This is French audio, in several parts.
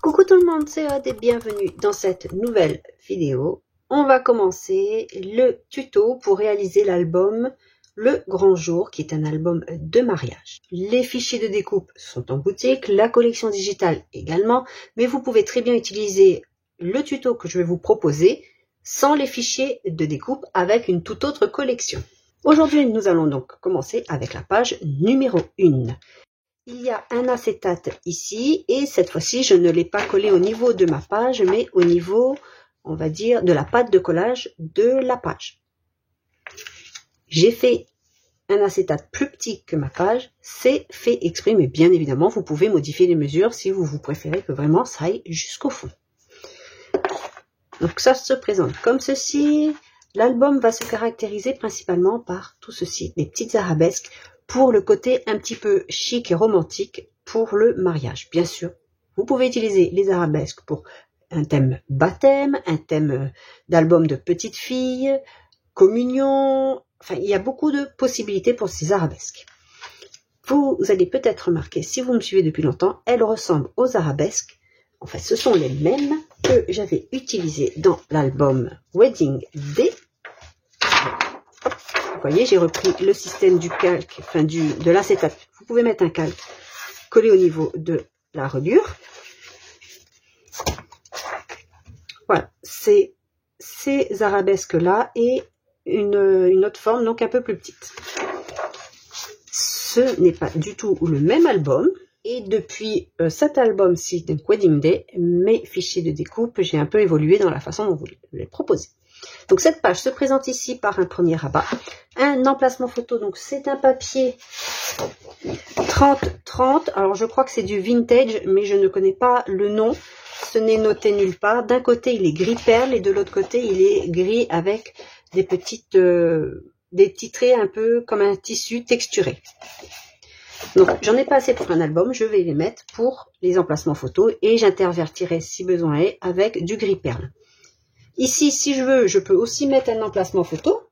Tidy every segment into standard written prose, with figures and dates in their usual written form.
Coucou tout le monde, c'est Aude et bienvenue dans cette nouvelle vidéo. On va commencer le tuto pour réaliser l'album Le Grand Jour, qui est un album de mariage. Les fichiers de découpe sont en boutique, la collection digitale également, mais vous pouvez très bien utiliser le tuto que je vais vous proposer sans les fichiers de découpe avec une toute autre collection. Aujourd'hui, nous allons donc commencer avec la page numéro 1. Il y a un acétate ici et cette fois-ci, je ne l'ai pas collé au niveau de ma page, mais au niveau, on va dire, de la pâte de collage de la page. J'ai fait un acétate plus petit que ma page, c'est fait exprès, mais bien évidemment, vous pouvez modifier les mesures si vous préférez que vraiment ça aille jusqu'au fond. Donc ça se présente comme ceci. L'album va se caractériser principalement par tout ceci, des petites arabesques, pour le côté un petit peu chic et romantique pour le mariage. Bien sûr, vous pouvez utiliser les arabesques pour un thème baptême, un thème d'album de petite fille, communion, enfin il y a beaucoup de possibilités pour ces arabesques. Vous allez peut-être remarquer, si vous me suivez depuis longtemps, elles ressemblent aux arabesques. En fait, ce sont les mêmes que j'avais utilisées dans l'album Wedding Day. Vous voyez, j'ai repris le système du calque, enfin de l'acétate. Vous pouvez mettre un calque collé au niveau de la reliure. Voilà, c'est ces arabesques-là et une autre forme, donc un peu plus petite. Ce n'est pas du tout le même album. Et depuis cet album-ci, donc Wedding Day, mes fichiers de découpe, j'ai un peu évolué dans la façon dont vous les proposez. Donc cette page se présente ici par un premier rabat, un emplacement photo, donc c'est un papier 30-30, alors je crois que c'est du vintage, mais je ne connais pas le nom, ce n'est noté nulle part. D'un côté il est gris perle et de l'autre côté il est gris avec des petits traits un peu comme un tissu texturé. Donc j'en ai pas assez pour un album, je vais les mettre pour les emplacements photos et j'intervertirai si besoin est avec du gris perle. Ici, si je veux, je peux aussi mettre un emplacement photo.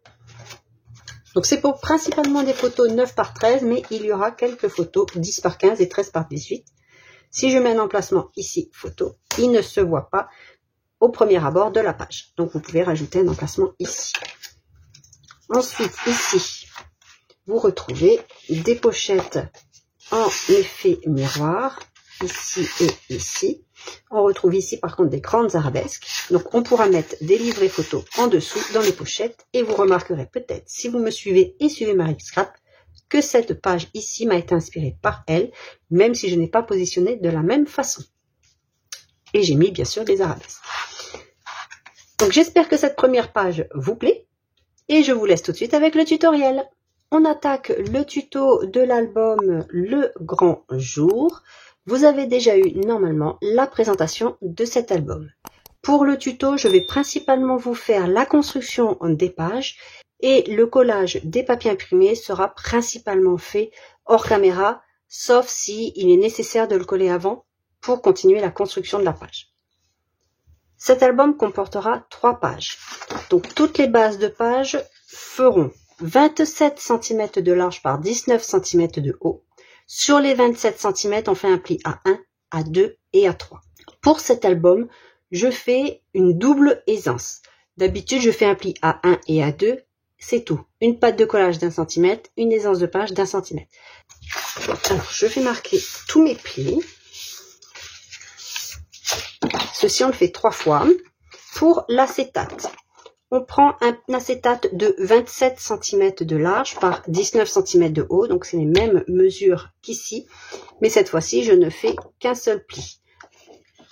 Donc c'est pour principalement des photos 9 par 13, mais il y aura quelques photos 10 par 15 et 13 par 18. Si je mets un emplacement ici, photo, il ne se voit pas au premier abord de la page. Donc vous pouvez rajouter un emplacement ici. Ensuite, ici, vous retrouvez des pochettes en effet miroir, ici et ici. On retrouve ici par contre des grandes arabesques. Donc on pourra mettre des livrets photos en dessous dans les pochettes. Et vous remarquerez peut-être, si vous me suivez et suivez Marie Scrap, que cette page ici m'a été inspirée par elle, même si je n'ai pas positionné de la même façon. Et j'ai mis bien sûr des arabesques. Donc j'espère que cette première page vous plaît. Et je vous laisse tout de suite avec le tutoriel. On attaque le tuto de l'album Le Grand Jour. Vous avez déjà eu normalement la présentation de cet album. Pour le tuto, je vais principalement vous faire la construction des pages et le collage des papiers imprimés sera principalement fait hors caméra, sauf si il est nécessaire de le coller avant pour continuer la construction de la page. Cet album comportera 3 pages. Donc toutes les bases de pages feront 27 cm de large par 19 cm de haut. Sur les 27 cm, on fait un pli à 1, à 2 et à 3. Pour cet album, je fais une double aisance. D'habitude, je fais un pli à 1 et à 2, c'est tout. Une patte de collage d'1 cm, une aisance de page d'1 cm. Alors, je vais marquer tous mes plis. Ceci, on le fait 3 fois. Pour l'acétate, on prend un acétate de 27 cm de large par 19 cm de haut. Donc, c'est les mêmes mesures qu'ici. Mais cette fois-ci, je ne fais qu'un seul pli.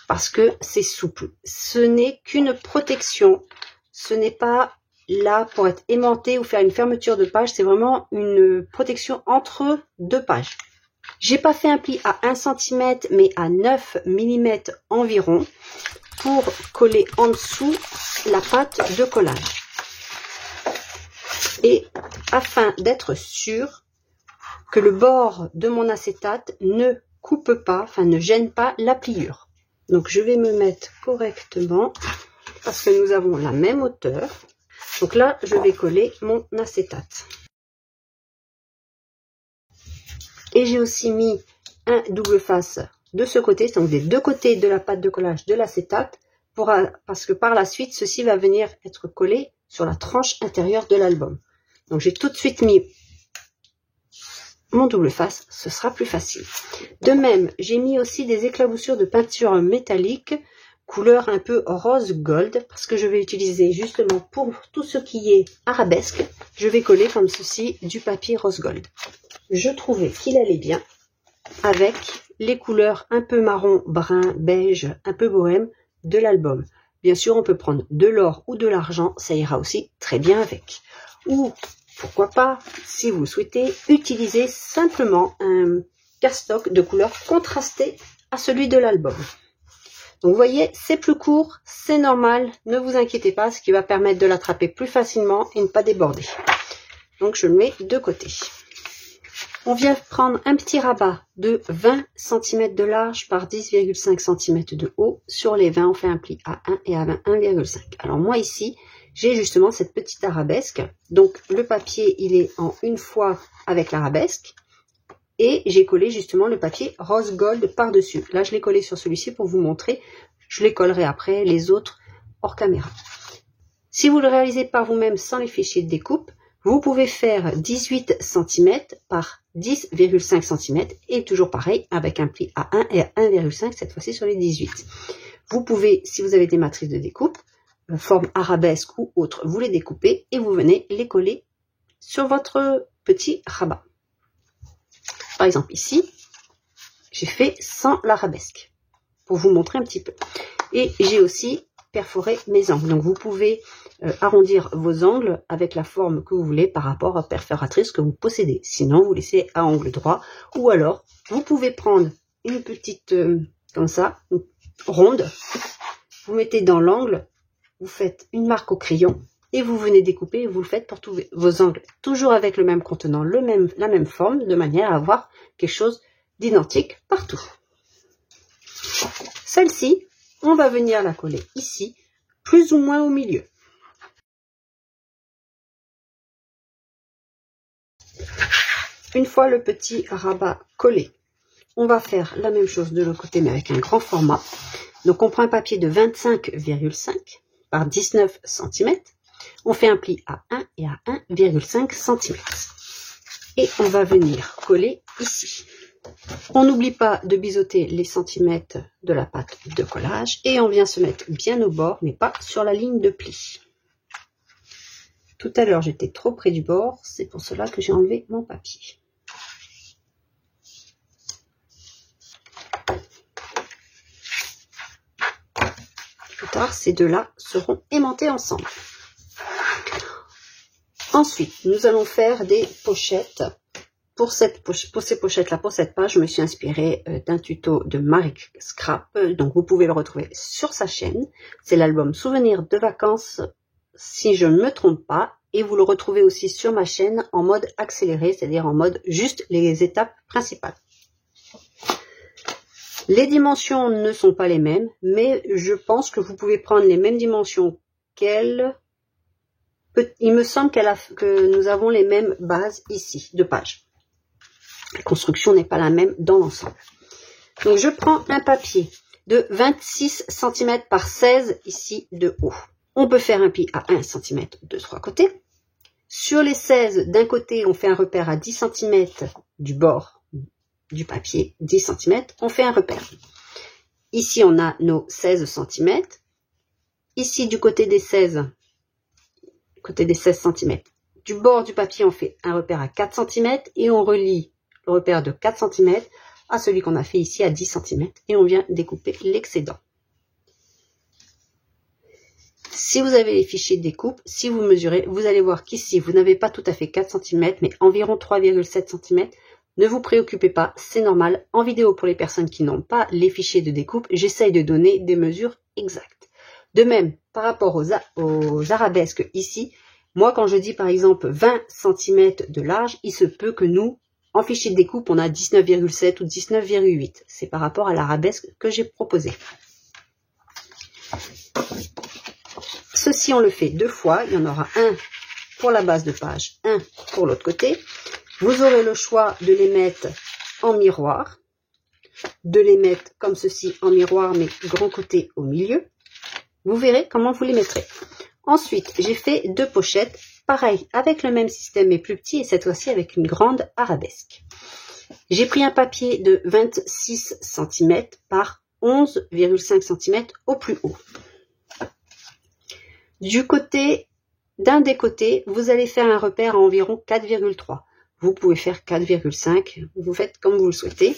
Parce que c'est souple. Ce n'est qu'une protection. Ce n'est pas là pour être aimanté ou faire une fermeture de page. C'est vraiment une protection entre 2 pages. J'ai pas fait un pli à 1 cm, mais à 9 mm environ, pour coller en dessous la pâte de collage. Et afin d'être sûr que le bord de mon acétate ne coupe pas, enfin ne gêne pas la pliure. Donc je vais me mettre correctement parce que nous avons la même hauteur. Donc là, je vais coller mon acétate. Et j'ai aussi mis un double face de ce côté, donc des deux côtés de la pâte de collage de l'acétate, parce que par la suite, ceci va venir être collé sur la tranche intérieure de l'album. Donc j'ai tout de suite mis mon double face, ce sera plus facile. De même, j'ai mis aussi des éclaboussures de peinture métallique, couleur un peu rose gold, parce que je vais utiliser justement pour tout ce qui est arabesque, je vais coller comme ceci du papier rose gold. Je trouvais qu'il allait bien avec les couleurs un peu marron, brun, beige, un peu bohème de l'album. Bien sûr, on peut prendre de l'or ou de l'argent, ça ira aussi très bien avec. Ou pourquoi pas, si vous le souhaitez, utiliser simplement un cardstock de couleur contrastée à celui de l'album. Donc vous voyez, c'est plus court, c'est normal, ne vous inquiétez pas, ce qui va permettre de l'attraper plus facilement et ne pas déborder. Donc je le mets de côté. On vient prendre un petit rabat de 20 cm de large par 10,5 cm de haut. Sur les 20, on fait un pli à 1 et à 1,5. Alors moi ici, j'ai justement cette petite arabesque. Donc le papier, il est en une fois avec l'arabesque. Et j'ai collé justement le papier rose gold par-dessus. Là, je l'ai collé sur celui-ci pour vous montrer. Je les collerai après, les autres, hors caméra. Si vous le réalisez par vous-même sans les fichiers de découpe, vous pouvez faire 18 cm par 10,5 cm et toujours pareil avec un pli à 1 et à 1,5 cette fois-ci sur les 18. Vous pouvez, si vous avez des matrices de découpe, forme arabesque ou autre, vous les découpez et vous venez les coller sur votre petit rabat. Par exemple ici, j'ai fait sans l'arabesque pour vous montrer un petit peu. Et j'ai aussi perforé mes angles. Donc vous pouvez arrondir vos angles avec la forme que vous voulez par rapport à la perforatrice que vous possédez. Sinon, vous laissez à angle droit. Ou alors, vous pouvez prendre une petite, comme ça, ronde. Vous mettez dans l'angle, vous faites une marque au crayon et vous venez découper et vous le faites pour tous vos angles. Toujours avec le même contenant, la même forme, de manière à avoir quelque chose d'identique partout. Celle-ci, on va venir la coller ici, plus ou moins au milieu. Une fois le petit rabat collé, on va faire la même chose de l'autre côté, mais avec un grand format. Donc on prend un papier de 25,5 par 19 cm. On fait un pli à 1 et à 1,5 cm. Et on va venir coller ici. On n'oublie pas de biseauter les centimètres de la pâte de collage. Et on vient se mettre bien au bord, mais pas sur la ligne de pli. Tout à l'heure, j'étais trop près du bord. C'est pour cela que j'ai enlevé mon papier. Plus tard, ces deux-là seront aimantés ensemble. Ensuite, nous allons faire des pochettes. Pour ces pochettes-là, pour cette page, je me suis inspirée d'un tuto de Marie Scrap. Donc, vous pouvez le retrouver sur sa chaîne. C'est l'album Souvenirs de vacances, si je ne me trompe pas. Et vous le retrouvez aussi sur ma chaîne en mode accéléré, c'est-à-dire en mode juste les étapes principales. Les dimensions ne sont pas les mêmes, mais je pense que vous pouvez prendre les mêmes dimensions qu'elle. Il me semble que nous avons les mêmes bases ici, de page. La construction n'est pas la même dans l'ensemble. Donc je prends un papier de 26 cm par 16 ici de haut. On peut faire un pli à 1 cm de 3 côtés. Sur les 16, d'un côté, on fait un repère à 10 cm du bord du papier, 10 cm, on fait un repère. Ici, on a nos 16 cm. Ici, du côté des 16 cm, du bord du papier, on fait un repère à 4 cm et on relie le repère de 4 cm à celui qu'on a fait ici à 10 cm et on vient découper l'excédent. Si vous avez les fichiers de découpe, si vous mesurez, vous allez voir qu'ici, vous n'avez pas tout à fait 4 cm, mais environ 3,7 cm. Ne vous préoccupez pas, c'est normal. En vidéo, pour les personnes qui n'ont pas les fichiers de découpe, j'essaye de donner des mesures exactes. De même, par rapport aux arabesques ici, moi, quand je dis par exemple 20 cm de large, il se peut que nous, en fichier de découpe, on a 19,7 ou 19,8. C'est par rapport à l'arabesque que j'ai proposé. Ceci, on le fait deux fois. Il y en aura un pour la base de page, un pour l'autre côté. Vous aurez le choix de les mettre en miroir de les mettre comme ceci en miroir, mais grand côté au milieu. Vous verrez comment vous les mettrez. Ensuite, j'ai fait 2 pochettes, pareil, avec le même système mais plus petit, et cette fois-ci avec une grande arabesque. J'ai pris un papier de 26 cm par 11,5 cm au plus haut. D'un des côtés, vous allez faire un repère à environ 4,3. Vous pouvez faire 4,5, vous faites comme vous le souhaitez.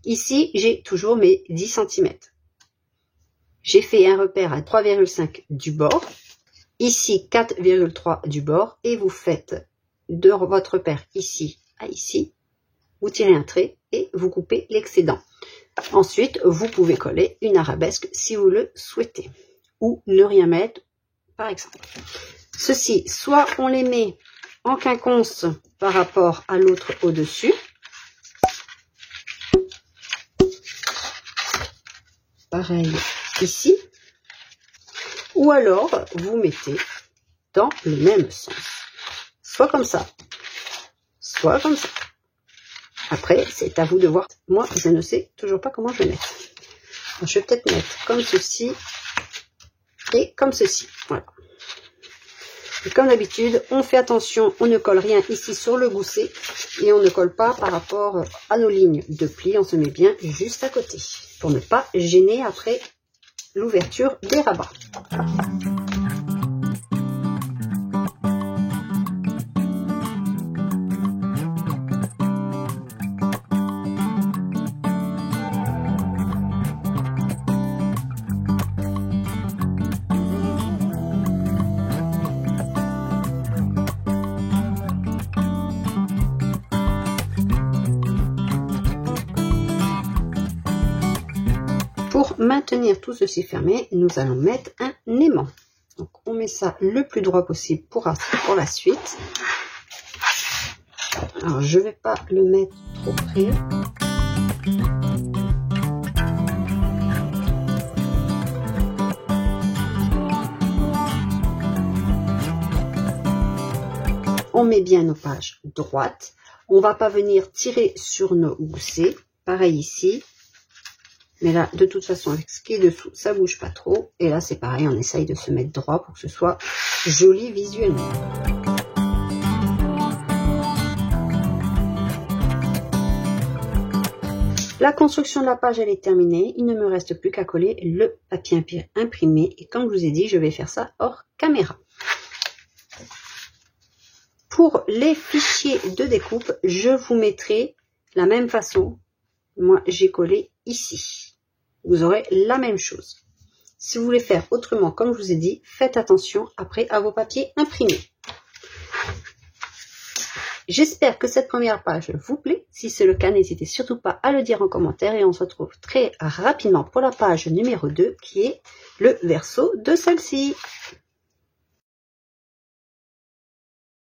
Ici, j'ai toujours mes 10 cm. J'ai fait un repère à 3,5 du bord. Ici, 4,3 du bord. Et vous faites de votre repère ici à ici. Vous tirez un trait et vous coupez l'excédent. Ensuite, vous pouvez coller une arabesque si vous le souhaitez. Ou ne rien mettre, par exemple. Ceci, soit on les met en quinconce par rapport à l'autre au-dessus. Pareil ici. Ou alors, vous mettez dans le même sens. Soit comme ça, soit comme ça. Après, c'est à vous de voir. Moi, je ne sais toujours pas comment je vais mettre. Alors, je vais peut-être mettre comme ceci et comme ceci. Voilà. Et comme d'habitude, on fait attention, on ne colle rien ici sur le gousset et on ne colle pas par rapport à nos lignes de pli. On se met bien juste à côté pour ne pas gêner après l'ouverture des rabats. Pour maintenir tout ceci fermé, nous allons mettre un aimant. Donc on met ça le plus droit possible pour la suite. Alors je ne vais pas le mettre trop près. On met bien nos pages droites. On ne va pas venir tirer sur nos goussets. Pareil ici. Mais là, de toute façon, avec ce qui est dessous, ça bouge pas trop. Et là, c'est pareil, on essaye de se mettre droit pour que ce soit joli visuellement. La construction de la page, elle est terminée. Il ne me reste plus qu'à coller le papier imprimé. Et comme je vous ai dit, je vais faire ça hors caméra. Pour les fichiers de découpe, je vous mettrai la même façon. Moi, j'ai collé ici. Vous aurez la même chose. Si vous voulez faire autrement, comme je vous ai dit, faites attention après à vos papiers imprimés. J'espère que cette première page vous plaît. Si c'est le cas, n'hésitez surtout pas à le dire en commentaire et on se retrouve très rapidement pour la page numéro 2 qui est le verso de celle-ci.